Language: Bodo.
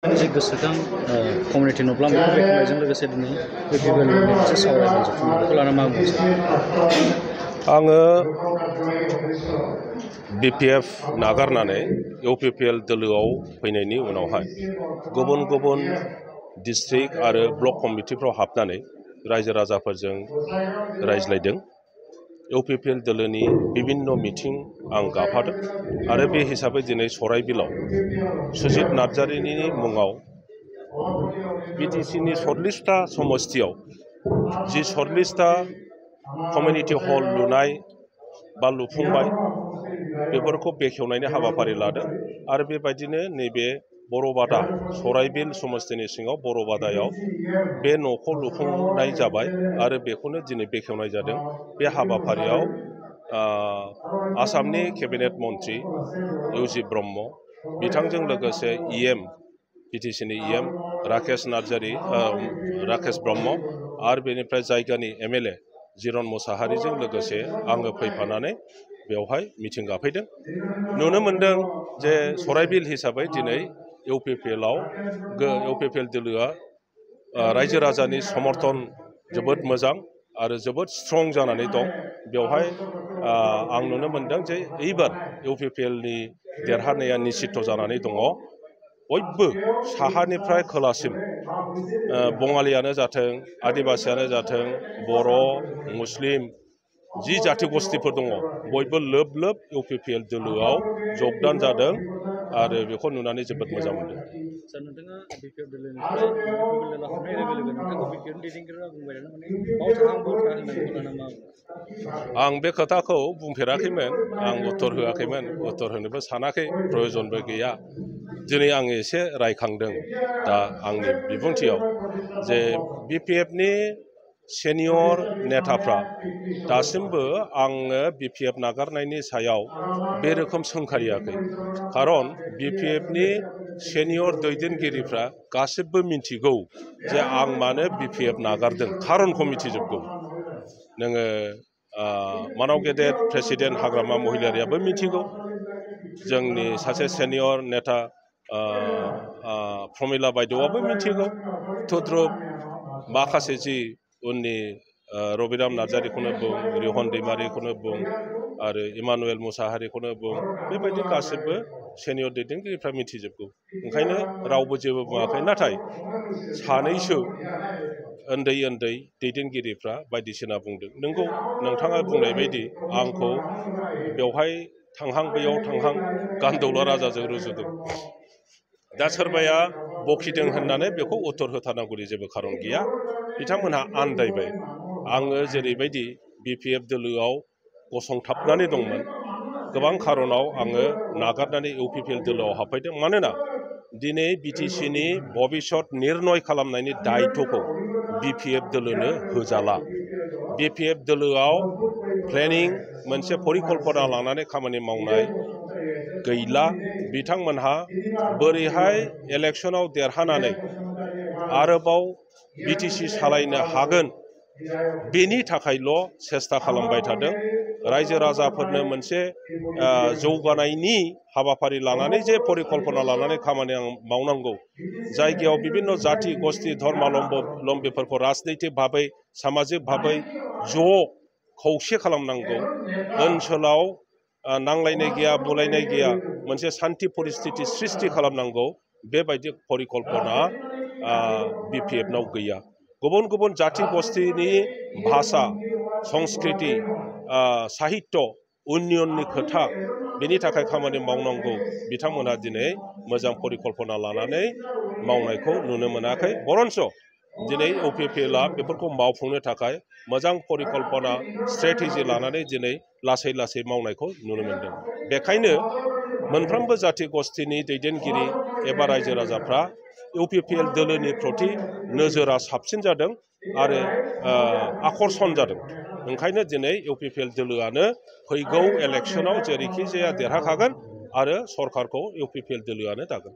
जे गोसोखां कमिउनिटि नब्ला बेखौ बेखेवनायजों लोगोसे दिनै बिपिएलनि मोनसे सावरायमेल जथुम्मा बेखौ लानानै मा बुंनो सानो? आङो बिपिएफ नागारनानै इउपिपिएल दोलोआव फैनायनि उनावहाय गुबुन गुबुन डिस्ट्रिक्ट आरो ब्लक कमिटिफ्राव हाबनानै रायजो राजाफोरजों रायज्लायदों। इउपिपिएल दोलोनि बिभिन्न मिथिं आं गाफादों आरो बे हिसाबै दिनै सराइबिलाव सुजित नार्जारिनि मुङाव बिटिसिनि 40टा समस्तियाव जि 40टा कमिउनिटि हल लुनाय बा लुफुंबाय बेफोरखौ बेखेवनायनि हाबाफारि लादों आरो बेबायदिनो नैबे बर'बादा सराइबिल समस्तिनि सिङाव बर'बादायाव बे न'खौ लुफुंनाय जाबाय आरो बेखौनो दिनै बेखेवनाय जादों। बे हाबाफारियाव आसामनि केबिनेट मन्त्रि इउजि ब्रह्म बिथांजों लोगोसे बिटिसिनि राकेश ब्रह्म आरो बेनिफ्राय जायगानि एमएलए जिरन मुसाहारिजों लोगोसे आङो फैफानानै बेवहाय मिथिं गाफैदों। नुनो मोनदों जे सराइबिल हिसाबै दिनै इउपिपिएल दोलोआ रायजो राजानि समर्थन जोबोद मोजां आरो जोबोद स्ट्रं जानानै दं। बेवहाय आं नुनो मोनदों जे एइबार इउपिपिएलनि देरहानाया निश्चित जानानै दङ। बयबो साहानिफ्राय खोलासिम बङालियानो जाथों, आदिबासियानो जाथों, बर', मुस्लिम जि जाथि गस्थिफोर दङ बयबो लोब लोब इउपिपिएल दोलोआव जगदान जादों आरो बेखौ नुनानै जोबोद मोजां मोनदों। नोंथाङा बिपिएल दोलोनिफ्राय इउपिपिएल दोलोआव हाबनाय लोगो लोगो नोंथांखौ बिपिएलनि दैदेनगिरिया बुंबाय माने बावथा होननानै बेखौ लाना मा बुङो? आं बे खोथाखौ बुंफेराखैमोन, आं उत्तर होआखैमोन, उत्तर होनोबो सानाखै, प्रयजनबो गैया। दिनै आं एसे रायखांदों दा आंनि बिबुंथियाव जे बिपिएफनि सेनियर नेताफ्रा दासिमबो आङो बिपिएफ नागारनायनि सायाव बे रोखोम सोंखारियाखै। खारन बिपिएफनि सेनियर दैदेनगिरिफ्रा गासिबो मिथिगौ जे आं मानो बिपिएफ नागारदों, खारनखौ मिथिजोबगौ। नोङो मानाव गेदेर प्रेसिडेन्ट हाग्रामा महिलारियाबो मिथिगौ, जोंनि सासे सेनियर नेता प्रमिला बायदेवआबो मिथिगौ, थुद्रुब माखासे जि उननि रबिराम नार्जारिखौनो बुं, रिहन दैमारिखौनो बुं आरो इमानुएल मुसाहारिखौनो बुं, बेबायदि गासिबो सेनियर दैदेनगिरिफ्रा मिथिजोबगौ। ओंखायनो रावबो जेबो बुङाखै। नाथाय सानैसो उन्दै उन्दै दैदेनगिरिफ्रा बायदिसिना बुंदों। नोंगौ नोंथाङा बुंनाय बायदि आंखौ बेवहाय थांहां बैयाव थांहां गान्दौला राजाजों रुजुदों। दा सोरबाया बखिदों होननानै बेखौ उत्तर होथारनांगौनि जेबो खारन गैया। बिथांमोनहा आन्दायबाय। आङो जेरैबायदि बिपिएफ दोलोआव गसंथाबनानै दंमोन, गोबां खारनाव आङो नागारनानै इउपिपिएल दोलोआव हाबफैदों। मानोना दिनै बिटिसिनि भबिष्यत निर्णय खालामनायनि दायित्वखौ बिपिएफ दोलोनो होजाला। बिपिएफ दोलोआव प्लेनिं मोनसे परिकल्पना लानानै खामानि मावनाय गैला। बिथांमोनहा बोरैहाय इलेक्सनाव देरहानानै आरोबाव बिटिसि सालायनो हागोन बेनि थाखायल' सेस्था खालामबाय थादों। रायजो राजाफोरनो मोनसे जौगानायनि हाबाफारि लानानै जे परिकल्पना लानानै खामानि मावनांगौ, जायगायाव बिभिन्न जाथि गस्थि धर्मालम्बीफोरखौ राजनैतिक भाबै सामाजिक भाबै ज' खौसे खालामनांगौ, ओनसोलाव नांलायनाय गैया, बुलायनाय गैया, मोनसे सान्थि परिस्थिति सृष्टि खालामनांगौ, बेबायदि परिकल्पना बिपिएफनाव गैया। गुबुन गुबुन जाथि गस्थिनि भाषा, संस्कृति, साहित्य उन्नयननि खोथा, बेनि थाखाय खामानि मावनांगौ बिथांमोनहा दिनै मोजां परिकल्पना लानानै मावनायखौ नुनो मोनाखै। बरन्स दिनै इउपिपिएलआ बेफोरखौ मावफुंनो थाखाय मोजां परिकल्पना स्ट्रेटेजि लानानै दिनै लासै लासै मावनायखौ नुनो मोनदों। बेखायनो मोनफ्रोमबो जाथि गस्थिनि दैदेनगिरि एबा रायजो राजाफ्रा इउपिपिएल दोलोनि प्रति नोजोरा साबसिन जादों आरो आकर्षण जादों। ओंखायनो दिनै इउपिपिएल दोलोआनो फैगौ इलेक्सनाव जेरैखि जाया देरहाखागोन आरो सरकारखौ इउपिपिएल दोलोआनो दागोन।